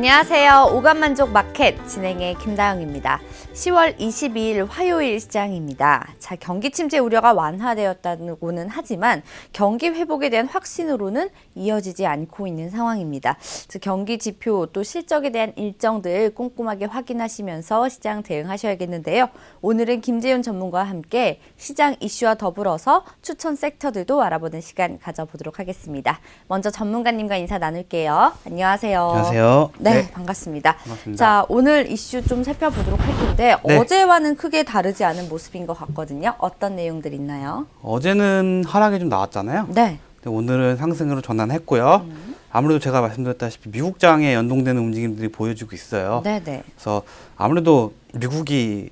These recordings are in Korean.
안녕하세요. 오감만족 마켓 진행의 김다영입니다. 10월 22일 화요일 시장입니다. 자, 경기 침체 우려가 완화되었다고는 하지만 경기 회복에 대한 확신으로는 이어지지 않고 있는 상황입니다. 즉 경기 지표 또 실적에 대한 일정들 꼼꼼하게 확인하시면서 시장 대응하셔야겠는데요. 오늘은 김재윤 전문가와 함께 시장 이슈와 더불어서 추천 섹터들도 알아보는 시간 가져보도록 하겠습니다. 먼저 전문가님과 인사 나눌게요. 안녕하세요. 안녕하세요. 네, 반갑습니다. 반갑습니다. 자, 오늘 이슈 좀 살펴보도록 할 텐데 네. 어제와는 크게 다르지 않은 모습인 것 같거든요. 어떤 내용들 있나요? 어제는 하락이 좀 나왔잖아요. 네. 근데 오늘은 상승으로 전환했고요. 아무래도 제가 말씀드렸다시피 미국장에 연동되는 움직임들이 보여지고 있어요. 네네. 그래서 아무래도 미국이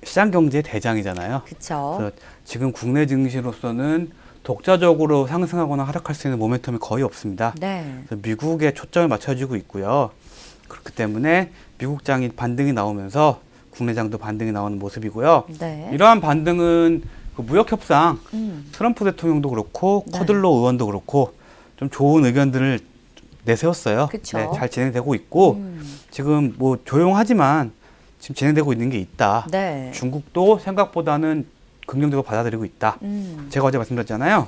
시장 경제의 대장이잖아요. 그렇죠. 그래서 지금 국내 증시로서는 독자적으로 상승하거나 하락할 수 있는 모멘텀이 거의 없습니다. 네. 그래서 미국에 초점을 맞춰지고 있고요. 그렇기 때문에 미국장이 반등이 나오면서 국내장도 반등이 나오는 모습이고요. 네. 이러한 반등은 그 무역협상 트럼프 대통령도 그렇고 네. 커들로 의원도 그렇고 좀 좋은 의견들을 내세웠어요. 그쵸. 네, 잘 진행되고 있고 지금 뭐 조용하지만 지금 진행되고 있는 게 있다. 네. 중국도 생각보다는 긍정적으로 받아들이고 있다. 제가 어제 말씀드렸잖아요.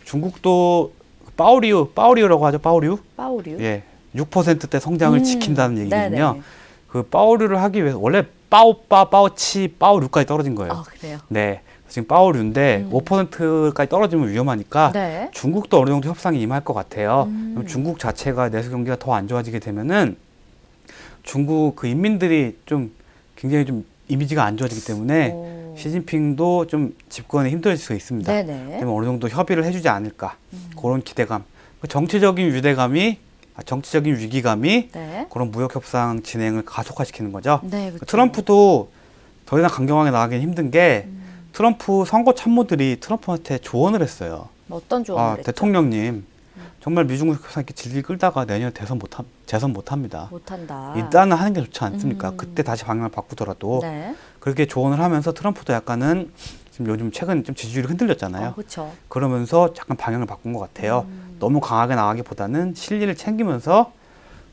중국도 빠오리우라고 하죠. 빠오리우. 빠오류. 예, 6%대 성장을 지킨다는 얘기거든요. 네네. 그 빠오류를 하기 위해서 원래 빠오치, 빠오류까지 떨어진 거예요. 아, 그래요? 네, 지금 빠오류인데 5%까지 떨어지면 위험하니까 네. 중국도 어느 정도 협상이 임할 것 같아요. 그럼 중국 자체가 내수 경기가 더 안 좋아지게 되면은 중국 그 인민들이 좀 굉장히 좀 이미지가 안 좋아지기 때문에 오. 시진핑도 좀 집권에 힘들 수 있습니다. 네네. 그러면 어느 정도 협의를 해주지 않을까 그런 기대감, 그 정치적인 위기감이 네. 그런 무역 협상 진행을 가속화시키는 거죠. 네, 그렇죠. 트럼프도 더 이상 강경하게 나가기는 힘든 게 트럼프 선거 참모들이 트럼프한테 조언을 했어요. 어떤 조언을 했죠? 대통령님 정말 미중 협상 이렇게 질질 끌다가 내년 재선 못합니다. 못한다. 일단은 하는 게 좋지 않습니까? 그때 다시 방향을 바꾸더라도 네. 그렇게 조언을 하면서 트럼프도 약간은 지금 요즘 최근 좀 지지율이 흔들렸잖아요. 그렇죠. 그러면서 약간 방향을 바꾼 것 같아요. 너무 강하게 나가기보다는 실리를 챙기면서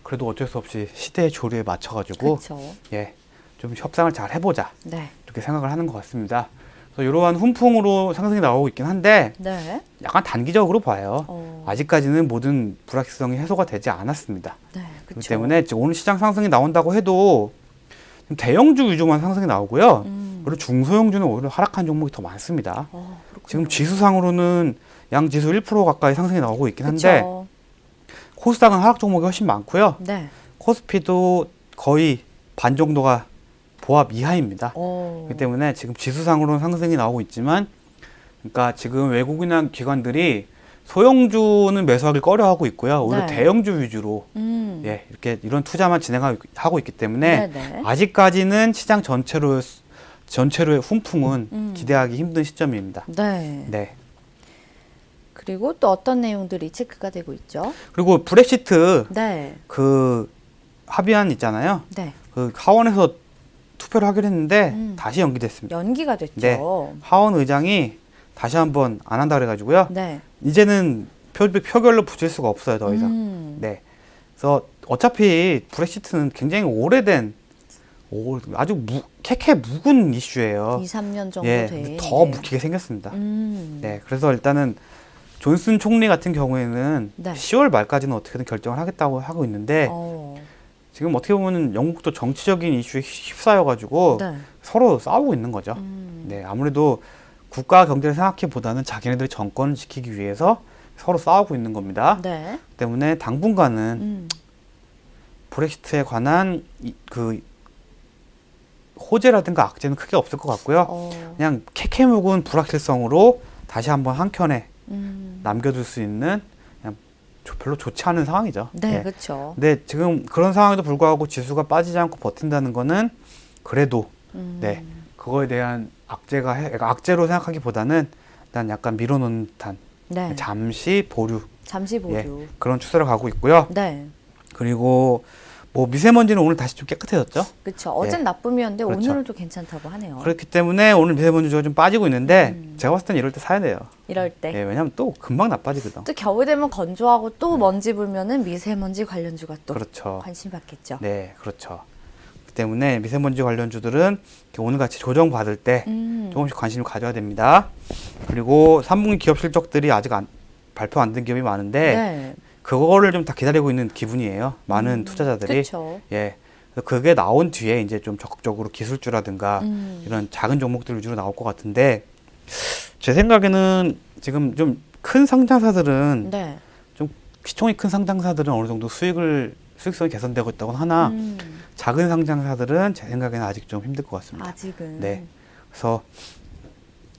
그래도 어쩔 수 없이 시대의 조류에 맞춰가지고 그렇죠. 예, 좀 협상을 잘 해보자 네. 이렇게 생각을 하는 것 같습니다. 그래서 이러한 훈풍으로 상승이 나오고 있긴 한데 네. 약간 단기적으로 봐요. 아직까지는 모든 불확실성이 해소가 되지 않았습니다. 네. 그렇기 그렇죠. 때문에 지금 오늘 시장 상승이 나온다고 해도 대형주 위주만 상승이 나오고요. 그리고 중소형주는 오히려 하락한 종목이 더 많습니다. 그렇군요. 지금 지수상으로는 양 지수 1% 가까이 상승이 나오고 있긴 한데 그렇죠. 코스닥은 하락 종목이 훨씬 많고요. 네. 코스피도 거의 반 정도가 보합 이하입니다. 오. 그렇기 때문에 지금 지수상으로는 상승이 나오고 있지만 그러니까 지금 외국인한 기관들이 소형주는 매수하기 꺼려하고 있고요. 오히려 네. 대형주 위주로 예, 이렇게 이런 투자만 진행하고 있기 때문에 네네. 아직까지는 시장 전체로의 훈풍은 기대하기 힘든 시점입니다. 네. 네. 그리고 또 어떤 내용들이 체크가 되고 있죠? 그리고 브렉시트 네. 그 합의안 있잖아요. 네. 그 하원에서 투표를 하기로 했는데 다시 연기됐습니다. 연기가 됐죠. 네. 하원 의장이 다시 한번 안 한다 그래가지고요. 네. 이제는 표결로 붙일 수가 없어요, 더 이상. 네. 그래서 어차피 브렉시트는 굉장히 오래된 아주 캐캐 묵은 이슈예요. 2, 3년 정도 예, 돼. 더 묵히게 생겼습니다. 네, 그래서 일단은 존슨 총리 같은 경우에는 네. 10월 말까지는 어떻게든 결정을 하겠다고 하고 있는데 어. 지금 어떻게 보면 영국도 정치적인 이슈에 휩싸여가지고 네. 서로 싸우고 있는 거죠. 네, 아무래도 국가 경제를 생각해보다는 자기네들이 정권을 지키기 위해서 서로 싸우고 있는 겁니다. 네. 때문에 당분간은 브렉시트에 관한 그 호재라든가 악재는 크게 없을 것 같고요. 그냥 캐캐묵은 불확실성으로 다시 한번 한켠에 남겨둘 수 있는 그냥 별로 좋지 않은 상황이죠. 네, 그렇죠. 근데 지금 그런 상황에도 불구하고 지수가 빠지지 않고 버틴다는 거는 그래도 네, 그거에 대한 악재로 생각하기보다는 일단 약간 밀어놓는 듯한 네. 잠시 보류 잠시 보류. 예, 그런 추세로 가고 있고요. 네. 그리고 뭐 미세먼지는 오늘 다시 좀 깨끗해졌죠. 그렇죠. 어젠 나쁨이었는데 그렇죠. 오늘은 또 괜찮다고 하네요. 그렇기 때문에 오늘 미세먼지가 좀 빠지고 있는데 제가 봤을 땐 이럴 때 사야 돼요. 이럴 때. 예, 왜냐면 또 금방 나빠지거든. 또 겨울 되면 건조하고 또 먼지 불면은 미세먼지 관련주가 또 그렇죠. 관심 받겠죠. 네, 그렇죠. 그렇기 때문에 미세먼지 관련주들은 이렇게 오늘같이 조정받을 때 조금씩 관심을 가져야 됩니다. 그리고 3분기 기업 실적들이 아직 발표 안 된 기업이 많은데 네. 그거를 좀 다 기다리고 있는 기분이에요. 많은 투자자들이. 그렇죠. 예. 그래서 그게 나온 뒤에 이제 좀 적극적으로 기술주라든가 이런 작은 종목들 위주로 나올 것 같은데 제 생각에는 지금 좀 큰 상장사들은 네. 좀 시총이 큰 상장사들은 어느 정도 수익성이 개선되고 있다고 하나 작은 상장사들은 제 생각에는 아직 좀 힘들 것 같습니다. 아직은. 네. 그래서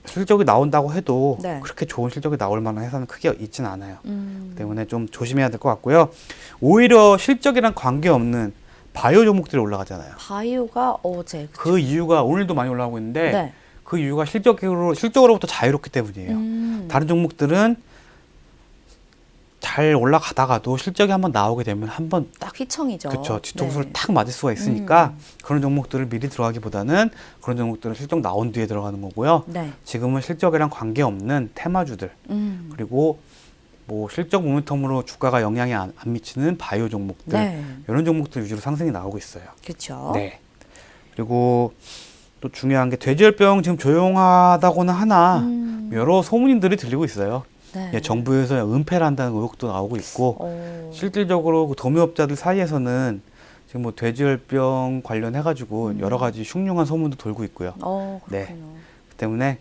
실적이 나온다고 해도 네. 그렇게 좋은 실적이 나올 만한 회사는 크게 있지는 않아요. 때문에 좀 조심해야 될 것 같고요. 오히려 실적이랑 관계없는 바이오 종목들이 올라가잖아요. 바이오가 어제. 그 이유가 오늘도 많이 올라가고 있는데 네. 그 이유가 실적으로부터 자유롭기 때문이에요. 다른 종목들은 잘 올라가다가도 실적이 한번 나오게 되면 한번 딱 휘청이죠. 그렇죠. 뒤통수를 네. 탁 맞을 수가 있으니까 그런 종목들을 미리 들어가기보다는 그런 종목들은 실적 나온 뒤에 들어가는 거고요. 네. 지금은 실적이랑 관계없는 테마주들 그리고 뭐 실적 모멘텀으로 주가가 영향이 안 미치는 바이오 종목들 네. 이런 종목들 위주로 상승이 나오고 있어요. 그렇죠. 네. 그리고 또 중요한 게 돼지열병 지금 조용하다고는 하나 여러 소문들이 들리고 있어요. 네. 예, 정부에서 은폐를 한다는 의혹도 나오고 있고 실질적으로 그 도매업자들 사이에서는 지금 뭐 돼지열병 관련해가지고 여러 가지 흉흉한 소문도 돌고 있고요. 그렇군요. 네. 그 때문에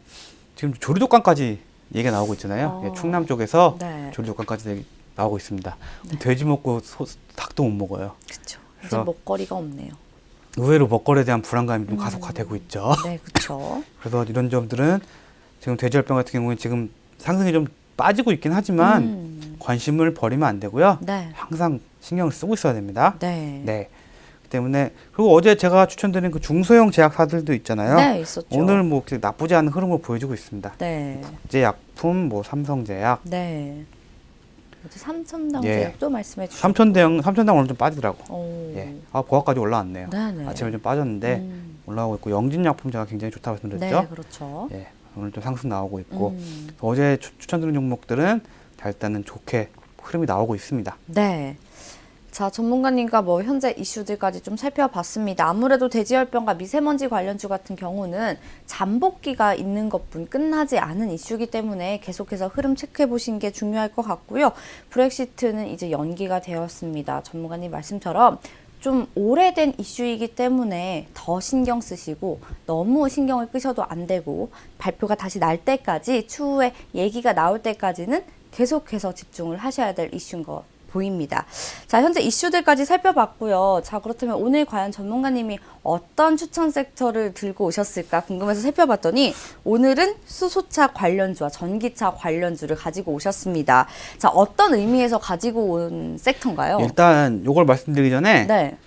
지금 조류독감까지 얘기가 나오고 있잖아요. 예, 충남 쪽에서 네. 조류독감까지 나오고 있습니다. 돼지 먹고 닭도 못 먹어요. 그렇죠. 이제 그래서 먹거리가 없네요. 의외로 먹거리에 대한 불안감이 좀 가속화되고 있죠. 네, 그렇죠. 그래서 이런 점들은 지금 돼지열병 같은 경우는 지금 상승이 좀 빠지고 있긴 하지만 관심을 버리면 안 되고요. 네. 항상 신경을 쓰고 있어야 됩니다. 네. 네. 그 때문에 그리고 어제 제가 추천드린 그 중소형 제약사들도 있잖아요. 네, 있었죠. 오늘 뭐 나쁘지 않은 흐름을 보여주고 있습니다. 네. 국제약품, 뭐 삼성제약, 네. 어제 삼천당 예. 제약도 말씀해 주셨고. 삼천당 오늘 좀 빠지더라고. 오. 예. 보합까지 올라왔네요. 네네. 아침에 좀 빠졌는데 올라오고 있고 영진약품 제가 굉장히 좋다고 말씀드렸죠. 네, 그렇죠. 예. 오늘 좀 상승 나오고 있고 어제 추천드린 종목들은 다 일단은 좋게 흐름이 나오고 있습니다. 네. 자, 전문가님과 뭐 현재 이슈들까지 좀 살펴봤습니다. 아무래도 돼지열병과 미세먼지 관련주 같은 경우는 잠복기가 있는 것뿐 끝나지 않은 이슈이기 때문에 계속해서 흐름 체크해 보시는 게 중요할 것 같고요. 브렉시트는 이제 연기가 되었습니다. 전문가님 말씀처럼 좀 오래된 이슈이기 때문에 더 신경 쓰시고 너무 신경을 끄셔도 안 되고 발표가 다시 날 때까지 추후에 얘기가 나올 때까지는 계속해서 집중을 하셔야 될 이슈인 것 보입니다. 자, 현재 이슈들까지 살펴봤고요. 자, 그렇다면 오늘 과연 전문가님이 어떤 추천 섹터를 들고 오셨을까 궁금해서 살펴봤더니 오늘은 수소차 관련주와 전기차 관련주를 가지고 오셨습니다. 자, 어떤 의미에서 가지고 온 섹터인가요? 일단 이걸 말씀드리기 전에 네.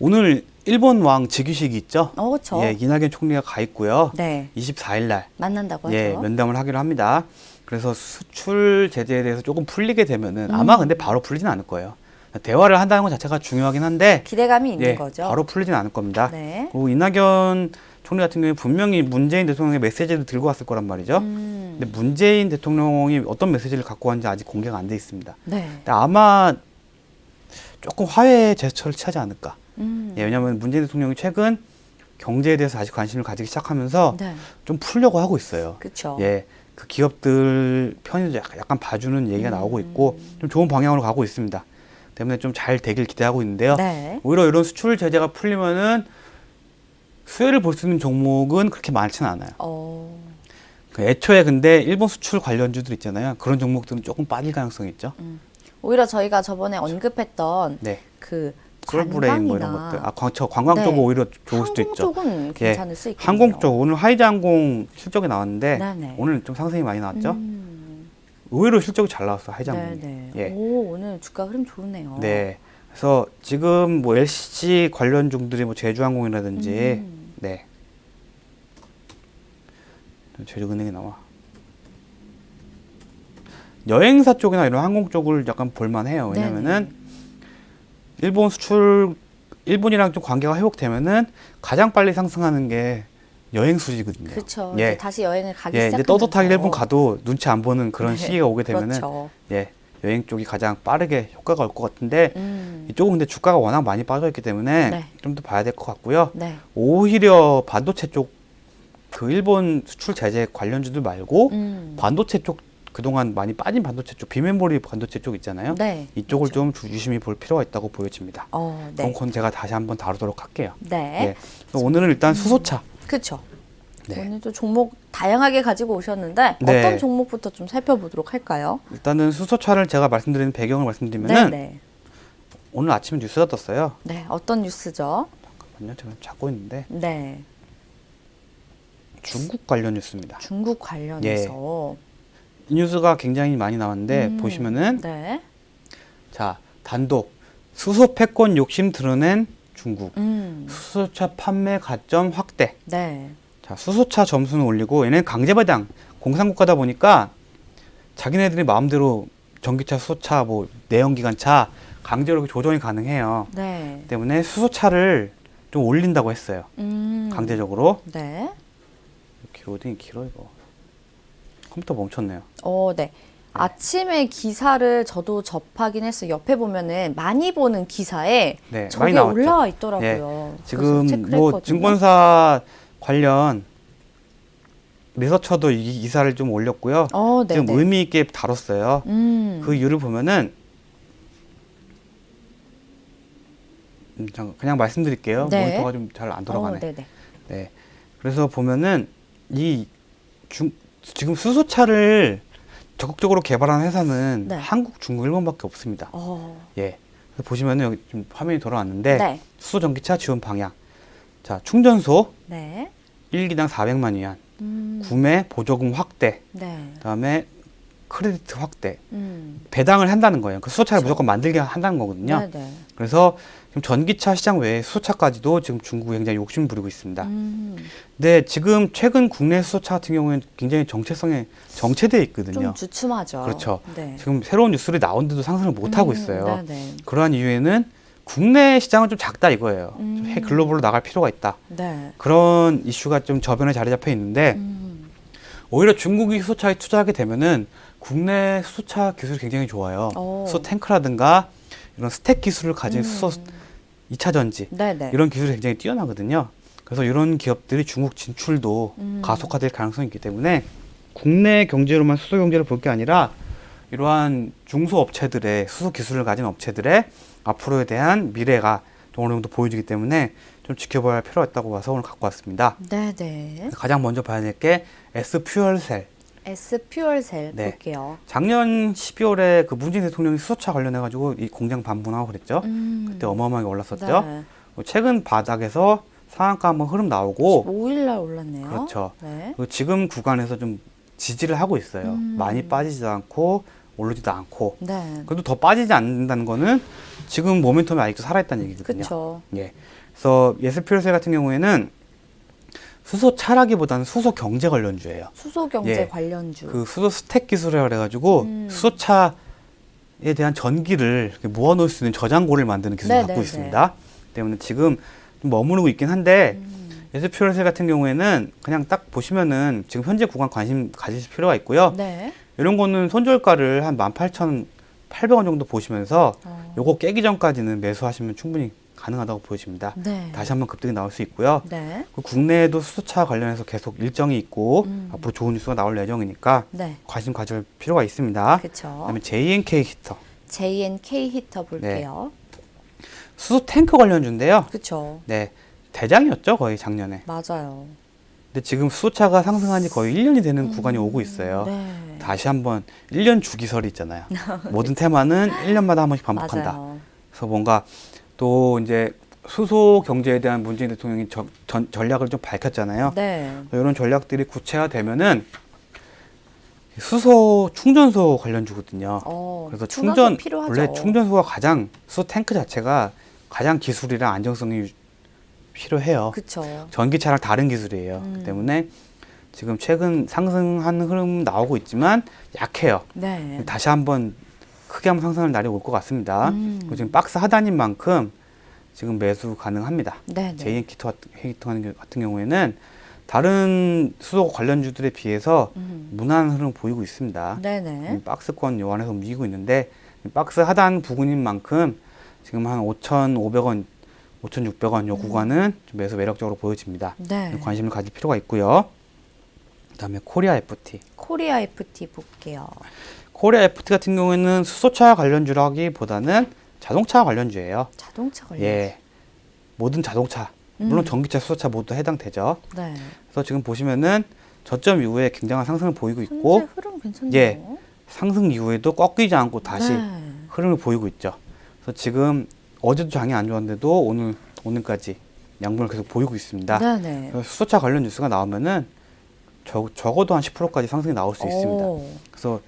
오늘 일본 왕 즉위식이 있죠. 그렇죠. 예, 이낙연 총리가 가 있고요. 네. 24일 날 만난다고 예, 하죠. 면담을 하기로 합니다. 그래서 수출 제재에 대해서 조금 풀리게 되면은 아마 근데 바로 풀리진 않을 거예요. 대화를 한다는 것 자체가 중요하긴 한데 기대감이 있는 예, 거죠. 바로 풀리진 않을 겁니다. 네. 그리고 이낙연 총리 같은 경우에 분명히 문재인 대통령의 메시지를 들고 왔을 거란 말이죠. 근데 문재인 대통령이 어떤 메시지를 갖고 왔는지 아직 공개가 안 돼 있습니다. 네. 근데 아마 조금 화해의 제스처를 취하지 않을까. 예, 왜냐하면 문재인 대통령이 최근 경제에 대해서 다시 관심을 가지기 시작하면서 네. 좀 풀려고 하고 있어요. 그렇죠. 예, 그 기업들 편의도 약간 봐주는 얘기가 나오고 있고 좀 좋은 방향으로 가고 있습니다. 때문에 좀 잘 되길 기대하고 있는데요. 네. 오히려 이런 수출 제재가 풀리면은 수혜를 볼 수 있는 종목은 그렇게 많지는 않아요. 그 애초에 근데 일본 수출 관련주들 있잖아요. 그런 종목들은 조금 빠질 가능성이 있죠. 오히려 저희가 저번에 언급했던 네. 그 솔브레인 뭐 이런 것들. 관광 네. 쪽은 오히려 좋을 수도 항공 있죠. 쪽은 괜찮을 수 있겠네요. 항공 쪽 오늘 하이자항공 실적이 나왔는데 네네. 오늘 좀 상승이 많이 나왔죠. 의외로 실적이 잘 나왔어 하이자항공이. 네네. 예. 오, 오늘 주가 흐름 좋네요. 네. 그래서 지금 뭐 LCC 관련주들이 뭐 제주항공이라든지 네. 제주은행이 나와. 여행사 쪽이나 이런 항공 쪽을 약간 볼만해요. 왜냐면은 일본 수출 일본이랑 좀 관계가 회복되면은 가장 빨리 상승하는 게 여행 수지거든요. 그렇죠. 예. 이제 다시 여행을 가기 예, 이제 시작하면서. 떳떳하게 일본 가도 눈치 안 보는 그런 네, 시기가 오게 되면은 그렇죠. 예, 여행 쪽이 가장 빠르게 효과가 올 것 같은데 이쪽은 근데 주가가 워낙 많이 빠져 있기 때문에 네. 좀 더 봐야 될 것 같고요. 네. 오히려 반도체 쪽 그 일본 수출 제재 관련주들 말고 반도체 쪽 그동안 많이 빠진 반도체 쪽 비메모리 반도체 쪽 있잖아요. 네. 이쪽을 그렇죠. 좀 유심히 볼 필요가 있다고 보여집니다. 네. 그건 제가 다시 한번 다루도록 할게요. 네. 예. 그래서 오늘은 일단 수소차. 그렇죠. 네. 오늘도 종목 다양하게 가지고 오셨는데 네. 어떤 종목부터 좀 살펴보도록 할까요? 일단은 수소차를 제가 말씀드리는 배경을 말씀드리면은 네. 오늘 아침에 뉴스가 떴어요. 네. 어떤 뉴스죠? 잠깐만요. 제가 찾고 있는데 네. 중국 관련 뉴스입니다. 중국 관련해서. 이 뉴스가 굉장히 많이 나왔는데 보시면은 네. 자, 단독 수소 패권 욕심 드러낸 중국. 음. 수소차 판매 가점 확대. 네. 자, 수소차 점수는 올리고 얘네는 강제배당 공산국가다 보니까 자기네들이 마음대로 전기차, 수소차, 뭐 내연기관차 강제로 이렇게 조정이 가능해요. 네. 때문에 수소차를 좀 올린다고 했어요. 강제적으로. 네. 로딩이 길어 이거. 컴퓨터 멈췄네요. 네. 아침에 기사를 저도 접하긴 했어요. 옆에 보면은 많이 보는 기사에 네, 많이 저게 나왔죠. 올라와 있더라고요. 지금 그래서 뭐 체크를 했거든요. 증권사 관련 리서처도 이 기사를 좀 올렸고요. 네. 지금 의미 있게 다뤘어요. 그 이유를 보면은 그냥 말씀드릴게요. 네. 모니터가 좀 잘 안 돌아가네. 네네. 네. 그래서 보면은 지금 수소차를 적극적으로 개발한 회사는 네. 한국, 중국, 일본밖에 없습니다. 예. 그래서 보시면은 여기 좀 화면이 돌아왔는데 네. 수소 전기차 지원 방향. 자, 충전소 네. 1기당 400만 위안. 구매 보조금 확대. 네. 그다음에 크레디트 확대. 음. 배당을 한다는 거예요. 그 수소차를 그렇죠. 무조건 만들게 한다는 거거든요. 네네. 그래서 지금 전기차 시장 외에 수소차까지도 지금 중국이 굉장히 욕심 부리고 있습니다. 근데 지금 최근 국내 수소차 같은 경우에는 굉장히 정체성에 정체되어 있거든요. 좀 주춤하죠. 그렇죠. 네. 지금 새로운 뉴스들이 나오는데도 상승을 못 하고 있어요. 네네. 그러한 이유에는 국내 시장은 좀 작다 이거예요. 좀 글로벌로 나갈 필요가 있다. 네. 그런 이슈가 좀 저변에 자리 잡혀 있는데 오히려 중국이 수소차에 투자하게 되면은 국내 수소차 기술이 굉장히 좋아요. 수소 탱크라든가 이런 스택 기술을 가진 수소 2차 전지 네네. 이런 기술이 굉장히 뛰어나거든요. 그래서 이런 기업들이 중국 진출도 가속화될 가능성이 있기 때문에 국내 경제로만 수소 경제를 볼 게 아니라 이러한 중소업체들의 수소 기술을 가진 업체들의 앞으로에 대한 미래가 어느 정도 보여지기 때문에 좀 지켜봐야 할 필요가 있다고 봐서 오늘 갖고 왔습니다. 네네. 가장 먼저 봐야 될 게 S퓨얼셀. S퓨얼셀 네. 볼게요. 작년 12월에 그 문재인 대통령이 수소차 관련해가지고 이 공장 반분하고 그랬죠. 그때 어마어마하게 올랐었죠. 네. 최근 바닥에서 상한가 한번 흐름 나오고 5일 날 올랐네요. 그렇죠. 네. 그리고 지금 구간에서 좀 지지를 하고 있어요. 많이 빠지지도 않고 오르지도 않고. 네. 그래도 더 빠지지 않는다는 거는 지금 모멘텀이 아직도 살아있다는 얘기거든요. 그렇죠. 예. 그래서 예스퓨얼셀 같은 경우에는 수소 차라기보다는 수소 경제 관련주예요. 수소 경제 예. 관련주. 그 수소 스택 기술이라 그래가지고 수소차에 대한 전기를 이렇게 모아놓을 수 있는 저장고를 만드는 기술을 갖고 네네네. 있습니다. 때문에 지금 좀 머무르고 있긴 한데 예스퓨얼셀 같은 경우에는 그냥 딱 보시면은 지금 현재 구간 관심 가지실 필요가 있고요. 네. 이런 거는 손절가를 한 18,800원 정도 보시면서 요거 깨기 전까지는 매수하시면 충분히 가능하다고 보여집니다. 네. 다시 한번 급등이 나올 수 있고요. 네. 그 국내에도 수소차 관련해서 계속 일정이 있고 앞으로 좋은 뉴스가 나올 예정이니까 네. 관심 가질 필요가 있습니다. 그렇죠. 그다음에 JNK 히터. JNK 히터 볼게요. 수소 탱크 관련주인데요. 그렇죠. 네. 대장이었죠, 거의 작년에. 맞아요. 근데 지금 수소차가 상승한 지 거의 1년이 되는 구간이 오고 있어요. 네. 다시 한번 1년 주기설이 있잖아요. 모든 테마는 1년마다 한 번씩 반복한다. 맞아요. 그래서 뭔가 또 이제 수소 경제에 대한 문재인 대통령이 전략을 좀 밝혔잖아요. 네. 이런 전략들이 구체화되면은 수소 충전소 관련주거든요. 그래서 충전소 필요하죠. 원래 충전소가 가장 수소 탱크 자체가 가장 기술이랑 안정성이 필요해요. 그렇죠. 전기차랑 다른 기술이에요. 그 때문에 지금 최근 상승하는 흐름 나오고 있지만 약해요. 네. 다시 한번 크게 한번 상승할 날이 올 것 같습니다. 그리고 지금 박스 하단인 만큼 지금 매수 가능합니다. 네. JN 키트 같은 경우에는 다른 수소 관련주들에 비해서 무난한 흐름을 보이고 있습니다. 네네. 박스권 요 안에서 움직이고 있는데 박스 하단 부근인 만큼 지금 한 5,500원, 5,600원 요 구간은 좀 매수 매력적으로 보여집니다. 네. 관심을 가질 필요가 있고요. 그다음에 코리아 FT. 코리아 FT 볼게요. 코리아 FT 같은 경우에는 수소차 관련주라기보다는 자동차 관련주예요. 자동차 관련. 예, 모든 자동차, 물론 전기차, 수소차 모두 해당되죠. 네. 그래서 지금 보시면은 저점 이후에 굉장한 상승을 보이고 있고, 현재 흐름 괜찮네요. 예, 상승 이후에도 꺾이지 않고 다시 네. 흐름을 보이고 있죠. 그래서 지금 어제도 장이 안 좋았는데도 오늘까지 양분을 계속 보이고 있습니다. 네네. 그래서 수소차 관련 뉴스가 나오면은 적어도 한 10%까지 상승이 나올 수 있습니다. 오. 그래서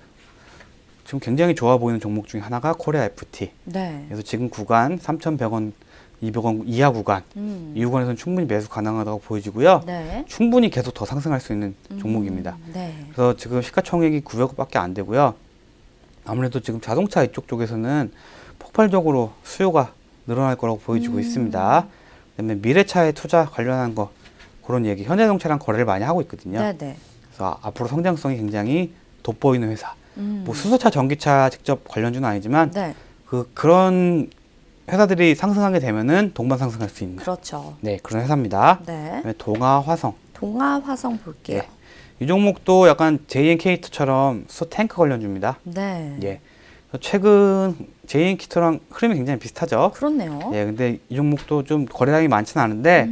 지금 굉장히 좋아 보이는 종목 중에 하나가 코리아 FT. 네. 그래서 지금 구간 3,100원, 200원 이하 구간, 이 구간에서는 충분히 매수 가능하다고 보여지고요. 네. 충분히 계속 더 상승할 수 있는 종목입니다. 네. 그래서 지금 시가총액이 900억밖에 안 되고요. 아무래도 지금 자동차 이쪽 쪽에서는 폭발적으로 수요가 늘어날 거라고 보여지고 있습니다. 그다음에 미래차에 투자 관련한 거 그런 얘기, 현대자동차랑 거래를 많이 하고 있거든요. 네네. 그래서 앞으로 성장성이 굉장히 돋보이는 회사. 뭐 수소차, 전기차 직접 관련주는 아니지만 네. 그런 회사들이 상승하게 되면은 동반 상승할 수 있는 그렇죠. 네, 그런 회사입니다. 네. 그다음에 동아화성. 동아화성 볼게요. 예. 이 종목도 약간 JNK트처럼 수소 탱크 관련주입니다. 네. 예. 그래서 최근 JNK트랑 흐름이 굉장히 비슷하죠. 그렇네요. 예, 근데 이 종목도 좀 거래량이 많지는 않은데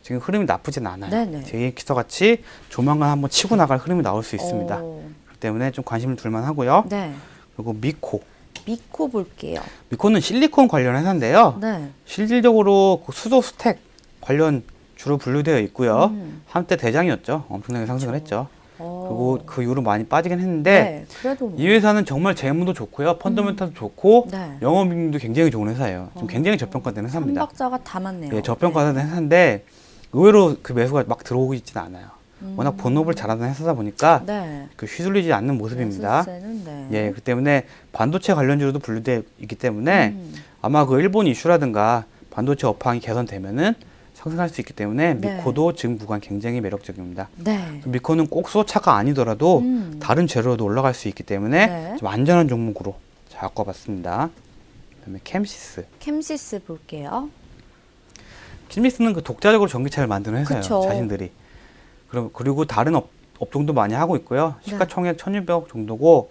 지금 흐름이 나쁘진 않아요. 네네. JNK트 같이 조만간 한번 치고 나갈 흐름이 나올 수 있습니다. 오. 그렇기 때문에 좀 관심을 둘만 하고요. 네. 그리고 미코. 미코 볼게요. 미코는 실리콘 관련 회사인데요. 네. 실질적으로 그 수소 스택 관련 주로 분류되어 있고요. 음. 한때 대장이었죠. 엄청나게 상승을 했죠. 오. 그리고 그 이후로 많이 빠지긴 했는데 네. 그래도 뭐. 이 회사는 정말 재무도 좋고요. 펀더멘탈도 좋고 네. 영업이익도 굉장히 좋은 회사예요. 좀 굉장히 저평가된 회사입니다. 삼박자가 다 맞네요. 예, 저평가된 회사인데 의외로 그 매수가 막 들어오고 있지는 않아요. 워낙 본업을 잘하는 회사다 보니까 네. 그 휘둘리지 않는 모습입니다. 매수세는 네. 예, 그 때문에 반도체 관련주로도 분류되어 있기 때문에 아마 그 일본 이슈라든가 반도체 업황이 개선되면은 상승할 수 있기 때문에 네. 미코도 지금 구간 굉장히 매력적입니다. 네. 미코는 꼭 수소차가 아니더라도 음. 다른 재료로도 올라갈 수 있기 때문에 네. 좀 안전한 종목으로 잘 꼽았습니다. 그다음에 캠시스. 캠시스 볼게요. 캠시스는 그 독자적으로 전기차를 만드는 회사예요. 그쵸. 자신들이. 그리고 다른 업종도 많이 하고 있고요. 네. 시가총액 1,600억 정도고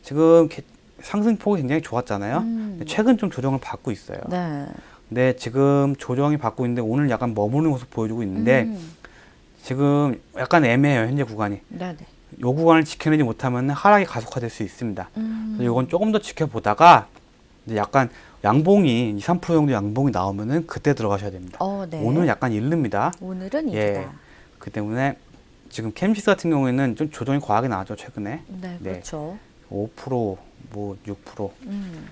지금 상승폭이 굉장히 좋았잖아요. 근데 최근 좀 조정을 받고 있어요. 네. 근데 지금 조정이 받고 있는데 오늘 약간 머무는 모습 보여주고 있는데 지금 약간 애매해요. 현재 구간이. 네네. 요 구간을 지켜내지 못하면 하락이 가속화될 수 있습니다. 그래서 이건 조금 더 지켜보다가 이제 약간 양봉이 2, 3% 정도 양봉이 나오면은 그때 들어가셔야 됩니다. 네. 오늘은 약간 이릅니다. 오늘은 예. 이기다. 그 때문에 지금 캠시스 같은 경우에는 좀 조정이 과하게 나왔죠 최근에. 네, 그렇죠. 5%, 뭐 6%,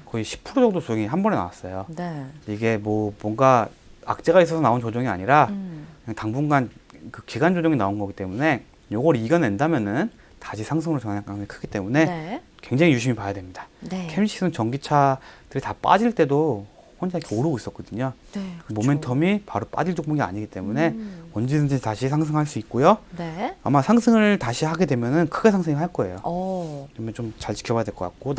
거의 10% 정도 조정이 한 번에 나왔어요. 네. 이게 뭐 뭔가 악재가 있어서 나온 조정이 아니라 그냥 당분간 그 기간 조정이 나온 거기 때문에 요걸 이겨낸다면은 다시 상승으로 전환할 가능성이 크기 때문에 네. 굉장히 유심히 봐야 됩니다. 네. 캠시스는 전기차들이 다 빠질 때도 혼자 이렇게 오르고 있었거든요. 네. 그 모멘텀이 바로 빠질 종목이 아니기 때문에 언제든지 다시 상승할 수 있고요. 네. 아마 상승을 다시 하게 되면은 크게 상승할 거예요. 그러면 좀 잘 지켜봐야 될 것 같고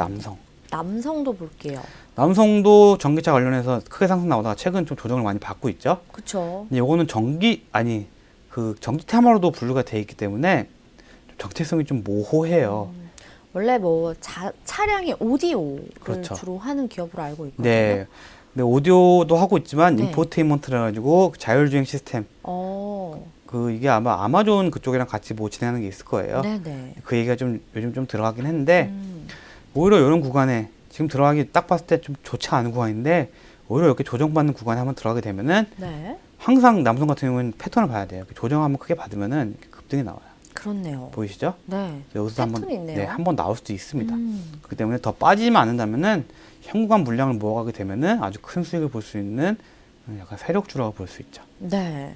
남성도 볼게요. 남성도 전기차 관련해서 크게 상승 나오다가 최근 좀 조정을 많이 받고 있죠. 그렇죠. 근데 요거는 전기 테마로도 분류가 돼 있기 때문에 정체성이 좀 모호해요. 원래 뭐 차량의 오디오를 그렇죠. 주로 하는 기업으로 알고 있거든요. 네. 근데 오디오도 하고 있지만 네. 인포테인먼트라 가지고 자율주행 시스템 이게 아마 아마존 그쪽이랑 같이 뭐 진행하는 게 있을 거예요. 네네. 그 얘기가 좀 요즘 좀 들어가긴 했는데 오히려 이런 구간에 지금 들어가기 딱 봤을 때 좀 좋지 않은 구간인데 오히려 이렇게 조정받는 구간에 한번 들어가게 되면은 네. 항상 남성 같은 경우는 패턴을 봐야 돼요. 조정 한번 크게 받으면은 급등이 나와요. 그렇네요. 보이시죠? 네. 여기서 한번 패턴이 있네요. 한번 나올 수도 있습니다. 그렇기 때문에 더 빠지면 않는다면은 현구간 물량을 모아가게 되면은 아주 큰 수익을 볼 수 있는 약간 세력주라고 볼 수 있죠. 네.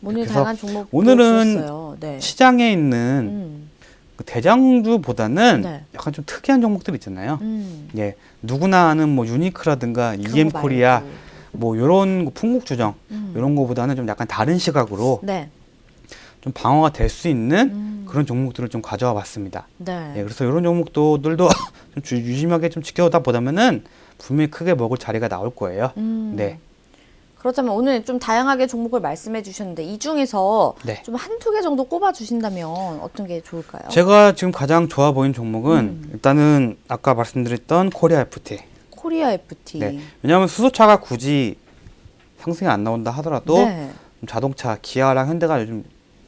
오늘 그래서 다양한 종목 오늘은 보여주셨어요. 네. 시장에 있는 그 대장주보다는 네. 약간 좀 특이한 종목들 있잖아요. 음. 예, 누구나 아는 뭐 유니크라든가 그런 EM 거 코리아, 말고. 뭐 이런 풍국주정 이런 거보다는 좀 약간 다른 시각으로 네. 좀 방어가 될 수 있는 그런 종목들을 좀 가져와 봤습니다. 네. 예, 그래서 이런 종목들도 좀 유심하게 좀 지켜오다 보다면은 분명히 크게 먹을 자리가 나올 거예요. 네. 그렇다면 오늘 좀 다양하게 종목을 말씀해 주셨는데 이 중에서 네. 좀 한두 개 정도 꼽아 주신다면 어떤 게 좋을까요? 제가 지금 가장 좋아 보이는 종목은 일단은 아까 말씀드렸던 코리아 FT. 코리아 FT. 네. 왜냐하면 수소차가 굳이 상승이 안 나온다 하더라도 네. 자동차, 기아랑 현대가 요즘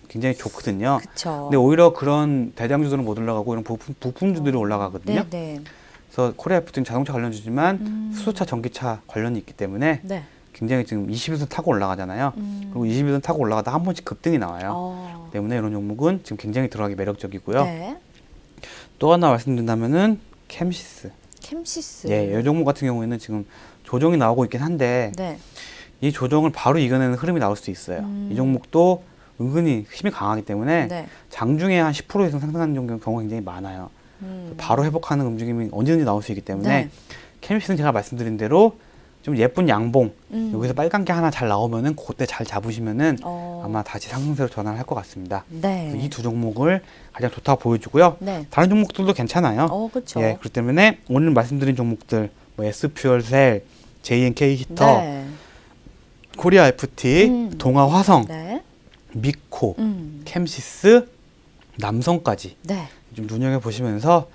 굉장히 좋거든요. 그렇죠. 근데 오히려 그런 대장주들은 못 올라가고 이런 부품주들이 올라가거든요. 네, 네. 그래서 코리아 FT는 자동차 관련주지만 수소차, 전기차 관련이 있기 때문에 네. 굉장히 지금 21선 타고 올라가잖아요. 그리고 21선 타고 올라가다 한 번씩 급등이 나와요. 때문에 이런 종목은 지금 굉장히 들어가기 매력적이고요. 네. 또 하나 말씀드린다면은 캠시스. 캠시스. 예, 이 종목 같은 경우에는 지금 조정이 나오고 있긴 한데 네. 이 조정을 바로 이겨내는 흐름이 나올 수 있어요. 이 종목도 은근히 힘이 강하기 때문에 네. 장중에 한 10% 이상 상승하는 경우가 굉장히 많아요. 바로 회복하는 움직임이 언제든지 나올 수 있기 때문에 네. 캠시스는 제가 말씀드린 대로 좀 예쁜 양봉 여기서 음. 빨간 게 하나 잘 나오면은 그때 잘 잡으시면은 어. 아마 다시 상승세로 전환할 것 같습니다. 네. 이 두 종목을 가장 좋다고 보여주고요. 네. 다른 종목들도 괜찮아요. 그렇죠. 예, 그렇기 때문에 오늘 말씀드린 종목들 뭐 S퓨얼셀, JNK 히터, 네. 코리아 FT, 동아화성, 네. 미코, 캠시스, 남성까지 네. 좀 눈여겨 보시면서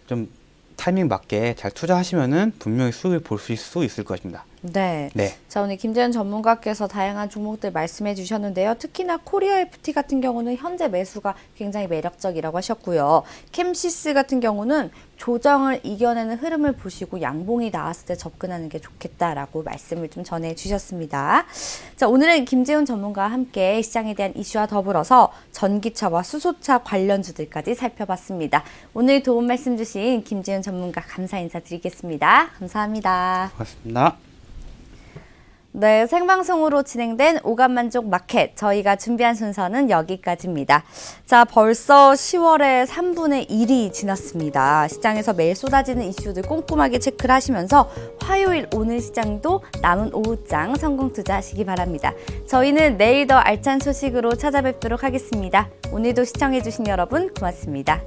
좀 타이밍 맞게 잘 투자하시면은 분명히 수익을 볼 수 있을 것입니다. 네. 네. 자, 오늘 김재현 전문가께서 다양한 종목들 말씀해 주셨는데요. 특히나 코리아 FT 같은 경우는 현재 매수가 굉장히 매력적이라고 하셨고요. 캠시스 같은 경우는 조정을 이겨내는 흐름을 보시고 양봉이 나왔을 때 접근하는 게 좋겠다라고 말씀을 좀 전해 주셨습니다. 자, 오늘은 김재훈 전문가와 함께 시장에 대한 이슈와 더불어서 전기차와 수소차 관련주들까지 살펴봤습니다. 오늘 도움 말씀 주신 김재훈 전문가 감사 인사드리겠습니다. 감사합니다. 고맙습니다. 네, 생방송으로 진행된 오감만족 마켓. 저희가 준비한 순서는 여기까지입니다. 자, 벌써 10월의 3분의 1이 지났습니다. 시장에서 매일 쏟아지는 이슈들 꼼꼼하게 체크를 하시면서 화요일 오늘 시장도 남은 오후장 성공 투자하시기 바랍니다. 저희는 내일 더 알찬 소식으로 찾아뵙도록 하겠습니다. 오늘도 시청해주신 여러분 고맙습니다.